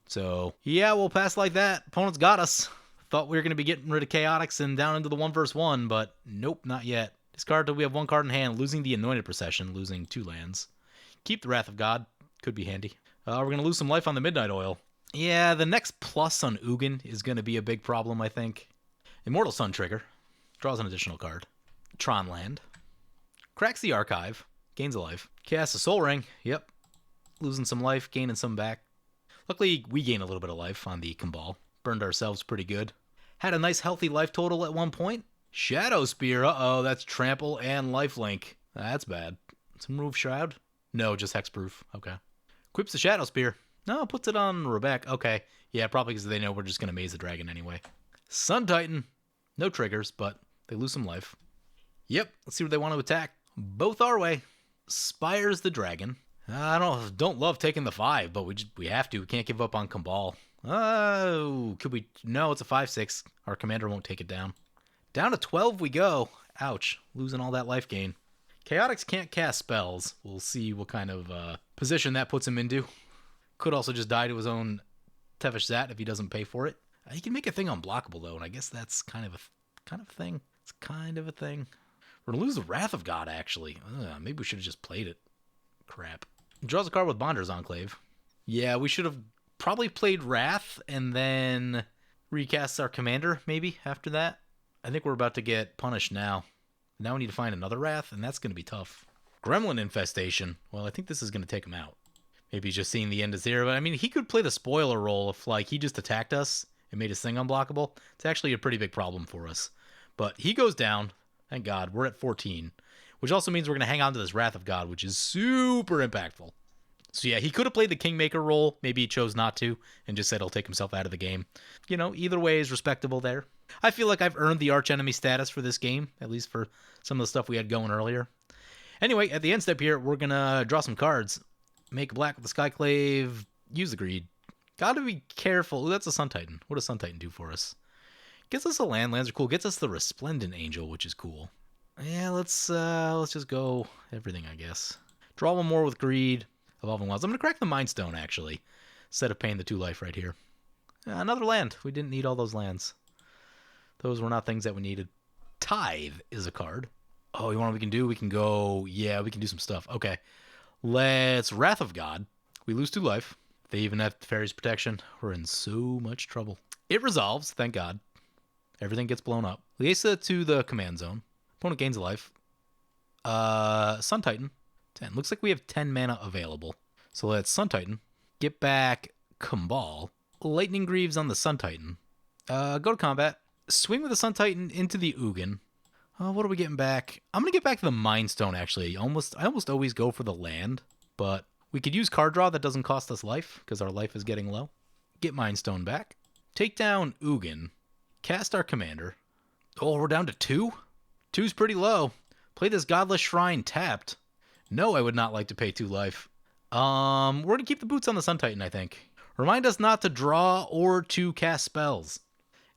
So, yeah, we'll pass like that. Opponent's got us. Thought we were going to be getting rid of Chaotix and down into the 1v1, but nope, not yet. Discard till we have 1 card in hand, losing the Anointed Procession, losing 2 lands. Keep the Wrath of God. Could be handy. We're going to lose some life on the Midnight Oil. Yeah, the next plus on Ugin is going to be a big problem, I think. Immortal Sun trigger. Draws an additional card. Tron land. Cracks the Archive. Gains a life. Casts a Soul Ring. Yep. Losing some life, gaining some back. Luckily, we gained a little bit of life on the Cabal. Burned ourselves pretty good. Had a nice healthy life total at one point. Shadow Spear, uh-oh, that's trample and lifelink. That's bad. Let's remove Shroud. No, just hexproof. Okay. Equips the Shadow Spear. No, puts it on Rebbec. Okay. Yeah, probably because they know we're just going to maze the dragon anyway. Sun Titan. No triggers, but they lose some life. Yep, let's see what they want to attack. Both our way. Spires the dragon. I don't love taking the 5, but we have to. We can't give up on Cabal. Oh, could we? No, it's a 5/6. Our commander won't take it down. Down to 12 we go. Ouch, losing all that life gain. Chaotix can't cast spells. We'll see what kind of position that puts him into. Could also just die to his own Tevish Zat if he doesn't pay for it. He can make a thing unblockable though, and I guess that's kind of a thing. It's kind of a thing. We're gonna lose the Wrath of God actually. Maybe we should have just played it. Crap. Draws a card with Bonder's Enclave. Yeah, we should have probably played Wrath and then recast our commander maybe after that. I think we're about to get punished now. Now we need to find another Wrath, and that's going to be tough. Gremlin Infestation. Well, I think this is going to take him out. Maybe he's just seeing the end is there, but I mean, he could play the spoiler role if, like, he just attacked us and made his thing unblockable. It's actually a pretty big problem for us. But he goes down. Thank God. We're at 14. Which also means we're going to hang on to this Wrath of God, which is super impactful. So yeah, he could have played the Kingmaker role. Maybe he chose not to and just said he'll take himself out of the game. You know, either way is respectable there. I feel like I've earned the archenemy status for this game, at least for some of the stuff we had going earlier. Anyway, at the end step here, we're going to draw some cards. Make a black with the Skyclave. Use the Greed. Gotta be careful. Ooh, that's a Sun Titan. What does Sun Titan do for us? Gets us a land. Lands are cool. Gets us the Resplendent Angel, which is cool. Yeah, let's just go everything, I guess. Draw one more with Greed. Evolving Wilds. I'm going to crack the Mind Stone, actually, instead of paying the 2 life right here. Another land. We didn't need all those lands. Those were not things that we needed. Tithe is a card. Oh, you want what we can do? We can go... Yeah, we can do some stuff. Okay. Let's Wrath of God. We lose 2 life. They even have Fairy's Protection. We're in so much trouble. It resolves, thank God. Everything gets blown up. Liesa to the command zone. Opponent gains a life. Sun Titan. 10. Looks like we have 10 mana available. So let's Sun Titan. Get back Cabal. Lightning Greaves on the Sun Titan. Go to combat. Swing with the Sun Titan into the Ugin. What are we getting back? I'm going to get back to the Mind Stone, actually. I almost always go for the land. But we could use card draw that doesn't cost us life, because our life is getting low. Get Mind Stone back. Take down Ugin. Cast our commander. Oh, we're down to 2? 2's pretty low. Play this Godless Shrine tapped. No, I would not like to pay 2 life. We're going to keep the boots on the Sun Titan, I think. Remind us not to draw or to cast spells.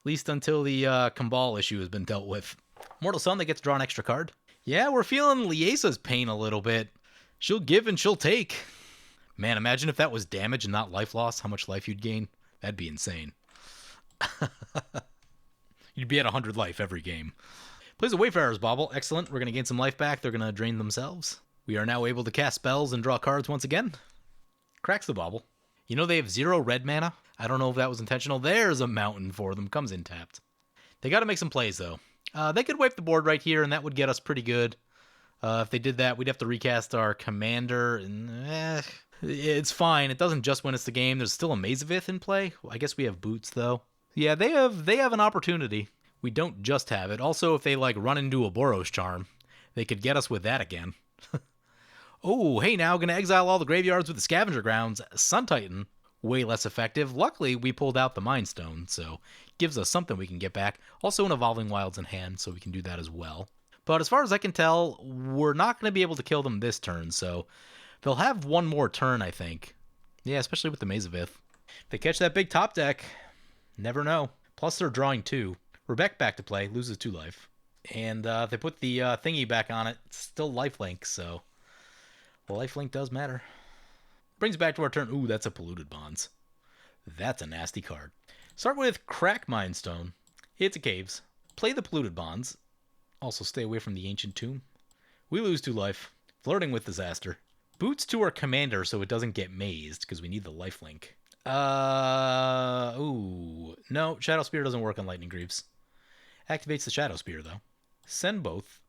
At least until the Cabal issue has been dealt with. Mortal Sun that gets to draw an extra card. Yeah, we're feeling Liesa's pain a little bit. She'll give and she'll take. Man, imagine if that was damage and not life loss, how much life you'd gain. That'd be insane. You'd be at 100 life every game. Plays a Wayfarer's Bauble. Excellent. We're going to gain some life back. They're going to drain themselves. We are now able to cast spells and draw cards once again. Cracks the Bauble. You know they have 0 red mana? I don't know if that was intentional. There's a mountain for them. Comes in tapped. They got to make some plays, though. They could wipe the board right here, and that would get us pretty good. If they did that, we'd have to recast our commander. And it's fine. It doesn't just win us the game. There's still a Mazavith in play. I guess we have boots, though. Yeah, they have an opportunity. We don't just have it. Also, if they run into a Boros Charm, they could get us with that again. Oh, hey, now gonna exile all the graveyards with the Scavenger Grounds. Sun Titan, way less effective. Luckily, we pulled out the Mind Stone, so gives us something we can get back. Also an Evolving Wilds in hand, so we can do that as well. But as far as I can tell, we're not going to be able to kill them this turn, so they'll have one more turn, I think. Yeah, especially with the Mazavith. If they catch that big top deck, never know. Plus, they're drawing 2. Rebbec back to play, loses 2 life. And if they put the thingy back on it, it's still lifelink, so lifelink does matter. Brings back to our turn. Ooh, that's a Polluted Bonds. That's a nasty card. Start with Crack Mind Stone. It's a Caves. Play the Polluted Bonds. Also stay away from the Ancient Tomb. We lose 2 life. Flirting with Disaster. Boots to our commander so it doesn't get mazed, because we need the lifelink. Ooh. No, Shadow Spear doesn't work on Lightning Greaves. Activates the Shadow Spear, though. Send both.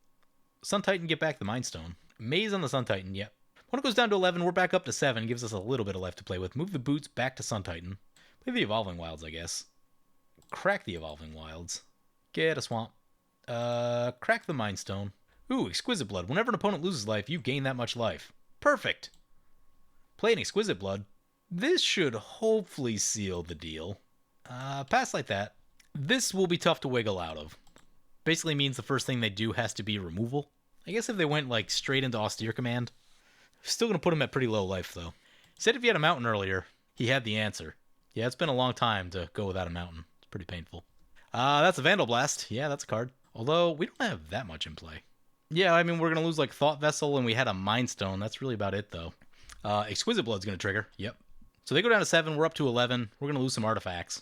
Sun Titan, get back the Mind Stone. Maze on the Sun Titan, yep. When it goes down to 11, we're back up to 7. Gives us a little bit of life to play with. Move the boots back to Sun Titan. Play the Evolving Wilds, I guess. Crack the Evolving Wilds. Get a Swamp. Crack the Mind Stone. Ooh, Exquisite Blood. Whenever an opponent loses life, you gain that much life. Perfect. Play an Exquisite Blood. This should hopefully seal the deal. Pass like that. This will be tough to wiggle out of. Basically means the first thing they do has to be removal. I guess if they went like straight into Austere Command, still going to put him at pretty low life though. Said if he had a mountain earlier, he had the answer. Yeah, it's been a long time to go without a mountain. It's pretty painful. That's a Vandal Blast. Yeah, that's a card. Although we don't have that much in play. Yeah, I mean, we're going to lose like Thought Vessel and we had a Mind Stone. That's really about it though. Exquisite Blood's going to trigger. Yep. So they go down to 7. We're up to 11. We're going to lose some artifacts.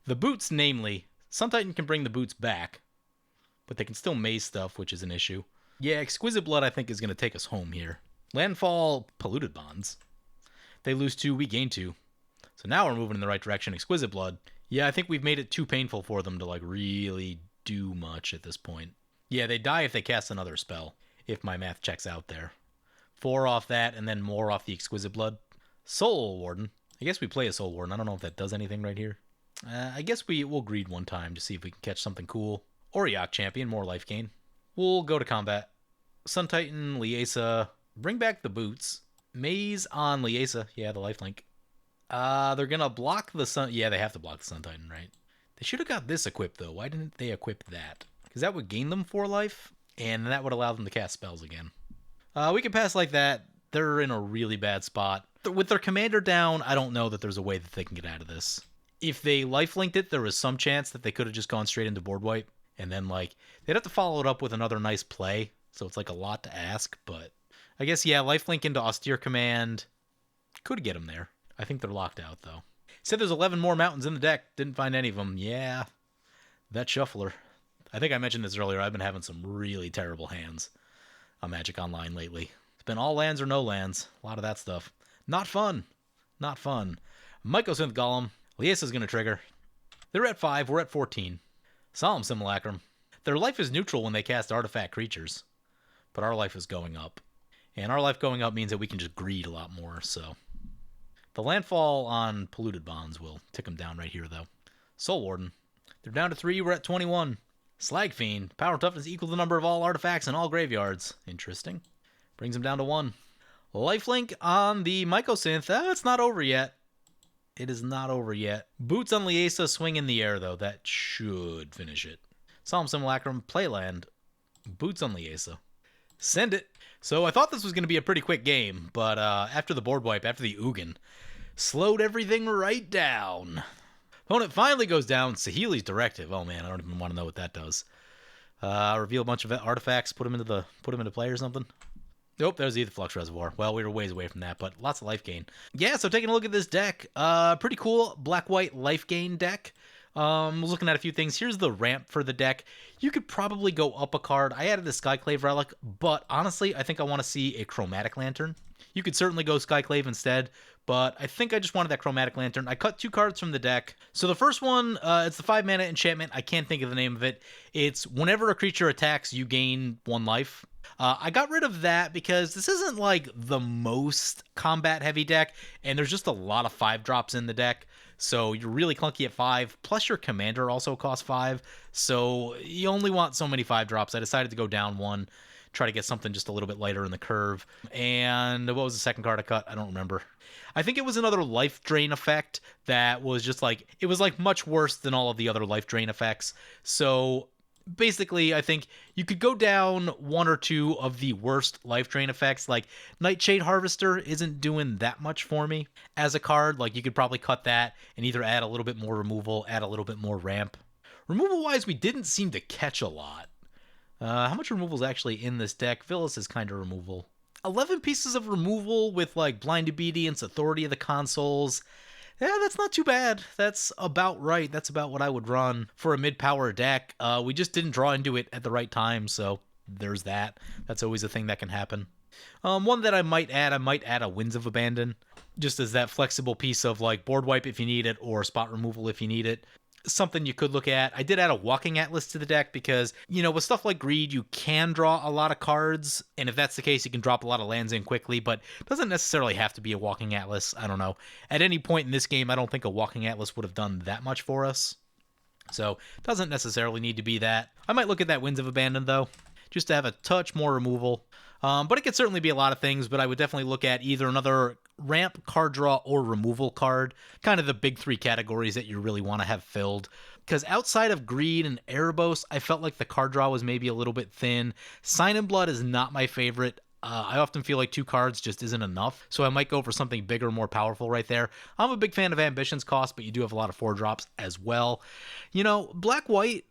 The boots, namely, Sun Titan can bring the boots back, but they can still maze stuff, which is an issue. Yeah, Exquisite Blood, I think, is going to take us home here. Landfall, Polluted Bonds. They lose 2, we gain 2. So now we're moving in the right direction. Exquisite Blood. Yeah, I think we've made it too painful for them to, like, really do much at this point. Yeah, they die if they cast another spell, if my math checks out there. 4 off that, and then more off the Exquisite Blood. Soul Warden. I guess we play a Soul Warden. I don't know if that does anything right here. I guess we'll greed one time to see if we can catch something cool. Auriok Champion, more life gain. We'll go to combat. Sun Titan, Liesa. Bring back the boots. Maze on Liesa. Yeah, the lifelink. They're going to block the Sun... Yeah, they have to block the Sun Titan, right? They should have got this equipped, though. Why didn't they equip that? Because that would gain them 4 life, and that would allow them to cast spells again. We can pass like that. They're in a really bad spot. With their commander down, I don't know that there's a way that they can get out of this. If they lifelinked it, there was some chance that they could have just gone straight into board wipe. And then, like, they'd have to follow it up with another nice play. So it's, like, a lot to ask. But I guess, yeah, lifelink into Austere Command could get them there. I think they're locked out, though. Said there's 11 more mountains in the deck. Didn't find any of them. Yeah, that shuffler. I think I mentioned this earlier. I've been having some really terrible hands on Magic Online lately. It's been all lands or no lands. A lot of that stuff. Not fun. Not fun. Mycosynth Golem. Liesa's going to trigger. They're at 5. We're at 14. Solemn Simulacrum. Their life is neutral when they cast artifact creatures. But our life is going up. And our life going up means that we can just greed a lot more, so... The landfall on Polluted Bonds will tick them down right here, though. Soul Warden. They're down to 3. We're at 21. Slag Fiend. Power and toughness equal to the number of all artifacts in all graveyards. Interesting. Brings them down to 1. Lifelink on the Mycosynth. It's not over yet. It is not over yet. Boots on Liesa, swing in the air, though. That should finish it. Solemn Simulacrum, Playland. Boots on Liesa. Send it. So I thought this was going to be a pretty quick game, but after the board wipe, after the Ugin, slowed everything right down. Opponent finally goes down. Saheeli's Directive. Oh man, I don't even want to know what that does. Reveal a bunch of artifacts, put them into play or something. Nope, there's the Flux Reservoir. Well, we were ways away from that, but lots of life gain. Yeah, so taking a look at this deck, pretty cool black-white life gain deck. Was looking at a few things. Here's the ramp for the deck. You could probably go up a card. I added the Skyclave Relic, but honestly, I think I want to see a Chromatic Lantern. You could certainly go Skyclave instead, but I think I just wanted that Chromatic Lantern. I cut 2 cards from the deck. So the first one, it's the 5-mana enchantment. I can't think of the name of it. It's whenever a creature attacks, you gain 1 life. I got rid of that because this isn't like the most combat-heavy deck, and there's just a lot of 5-drops in the deck. So you're really clunky at 5, plus your commander also costs 5, so you only want so many 5-drops. I decided to go down 1, try to get something just a little bit lighter in the curve. And what was the second card I cut? I don't remember. I think it was another life drain effect that was just like, it was like much worse than all of the other life drain effects. So basically, I think you could go down 1 or 2 of the worst life drain effects. Like Nightshade Harvester isn't doing that much for me as a card. Like you could probably cut that and either add a little bit more removal, add a little bit more ramp. Removal wise, we didn't seem to catch a lot. How much removal is actually in this deck? Villas is kind of removal. 11 pieces of removal with like Blind Obedience, Authority of the Consoles. Yeah, that's not too bad. That's about right. That's about what I would run for a mid-power deck. We just didn't draw into it at the right time, so there's that. That's always a thing that can happen. One that I might add a Winds of Abandon, just as that flexible piece of like board wipe if you need it, or spot removal if you need it. something you could look at. I did add a Walking Atlas to the deck because, with stuff like Greed, you can draw a lot of cards, and if that's the case, you can drop a lot of lands in quickly, but it doesn't necessarily have to be a Walking Atlas. I don't know. At any point in this game, I don't think a Walking Atlas would have done that much for us. So, it doesn't necessarily need to be that. I might look at that Winds of Abandon, though, just to have a touch more removal. But it could certainly be a lot of things, but I would definitely look at either another ramp, card draw, or removal card. Kind of the big three categories that you really want to have filled. Because outside of Greed and Erebos, I felt like the card draw was maybe a little bit thin. Sign in Blood is not my favorite. I often feel like 2 cards just isn't enough, so I might go for something bigger, more powerful right there. I'm a big fan of Ambition's Cost, but you do have a lot of 4-drops as well. Black-white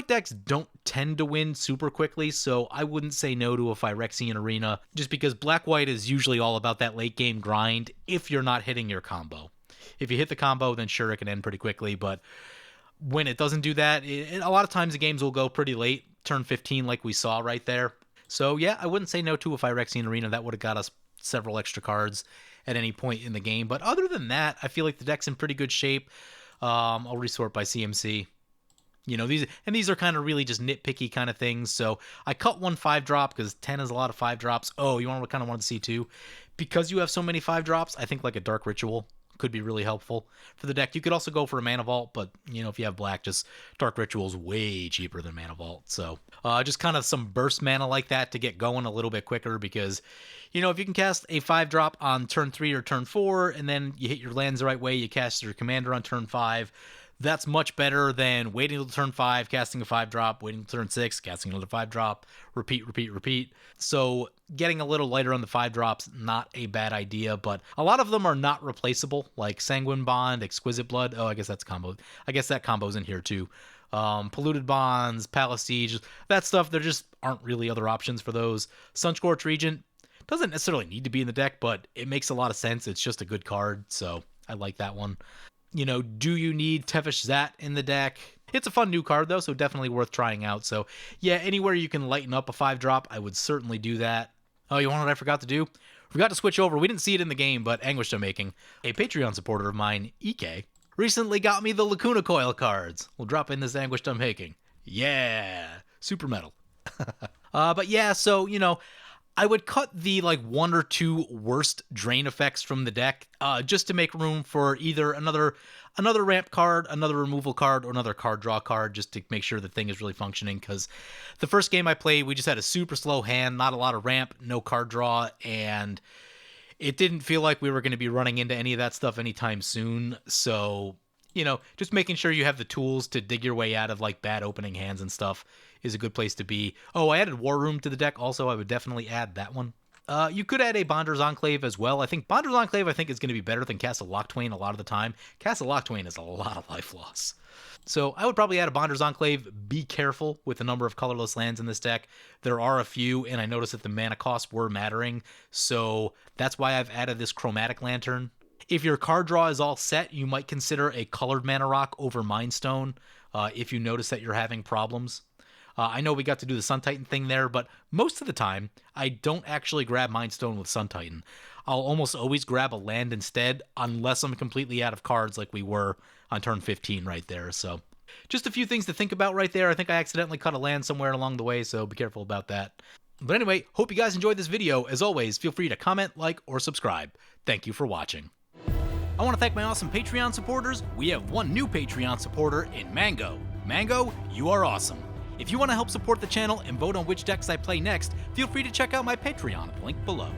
decks don't tend to win super quickly, so I wouldn't say no to a Phyrexian Arena, just because Black-white is usually all about that late-game grind if you're not hitting your combo. If you hit the combo, then sure, it can end pretty quickly, but when it doesn't do that, a lot of times the games will go pretty late, turn 15 like we saw right there. So yeah, I wouldn't say no to a Phyrexian Arena. That would have got us several extra cards at any point in the game. But other than that, I feel like the deck's in pretty good shape. I'll resort by CMC. These are kind of really just nitpicky kind of things. So I cut one 5-drop because 10 is a lot of 5-drops. Oh, you kind of wanted to see 2? Because you have so many 5-drops, I think like a Dark Ritual could be really helpful for the deck. You could also go for a Mana Vault, but if you have black, just Dark Ritual's way cheaper than Mana Vault. So just kind of some burst mana like that to get going a little bit quicker, because if you can cast a 5-drop on turn 3 or turn 4 and then you hit your lands the right way, you cast your commander on turn 5, that's much better than waiting until turn 5, casting a 5-drop, waiting until turn 6, casting another 5-drop, repeat. So getting a little lighter on the 5-drops, not a bad idea, but a lot of them are not replaceable, like Sanguine Bond, Exquisite Blood. Oh, I guess that's combo. I guess that combo's in here too. Polluted Bonds, Palace Siege, that stuff, there just aren't really other options for those. Sunscorch Regent doesn't necessarily need to be in the deck, but it makes a lot of sense. It's just a good card, so I like that one. Do you need Tevesh Zat in the deck? It's a fun new card, though, so definitely worth trying out. So, yeah, anywhere you can lighten up a 5-drop, I would certainly do that. Oh, you want what I forgot to do? Forgot to switch over. We didn't see it in the game, but Anguished Unmaking, a Patreon supporter of mine, EK, recently got me the Lacuna Coil cards. We'll drop in this Anguished Unmaking. Yeah! Super metal. But yeah, so, I would cut the 1 or 2 worst drain effects from the deck just to make room for either another ramp card, another removal card, or another card draw card, just to make sure the thing is really functioning. Because the first game I played, we just had a super slow hand, not a lot of ramp, no card draw, and it didn't feel like we were going to be running into any of that stuff anytime soon. So, just making sure you have the tools to dig your way out of bad opening hands and stuff is a good place to be. Oh, I added War Room to the deck also. I would definitely add that one. You could add a Bonder's Enclave as well. I think Bonder's Enclave is going to be better than Castle Locktwain a lot of the time. Castle Locktwain is a lot of life loss. So I would probably add a Bonder's Enclave. Be careful with the number of colorless lands in this deck. There are a few, and I noticed that the mana costs were mattering. So that's why I've added this Chromatic Lantern. If your card draw is all set, you might consider a colored Mana Rock over Mind Stone if you notice that you're having problems. I know we got to do the Sun Titan thing there, but most of the time, I don't actually grab Mind Stone with Sun Titan. I'll almost always grab a land instead, unless I'm completely out of cards like we were on turn 15 right there. So just a few things to think about right there. I think I accidentally cut a land somewhere along the way, so be careful about that. But anyway, hope you guys enjoyed this video. As always, feel free to comment, like, or subscribe. Thank you for watching. I want to thank my awesome Patreon supporters. We have one new Patreon supporter in Mango. Mango, you are awesome. If you want to help support the channel and vote on which decks I play next, feel free to check out my Patreon, link below.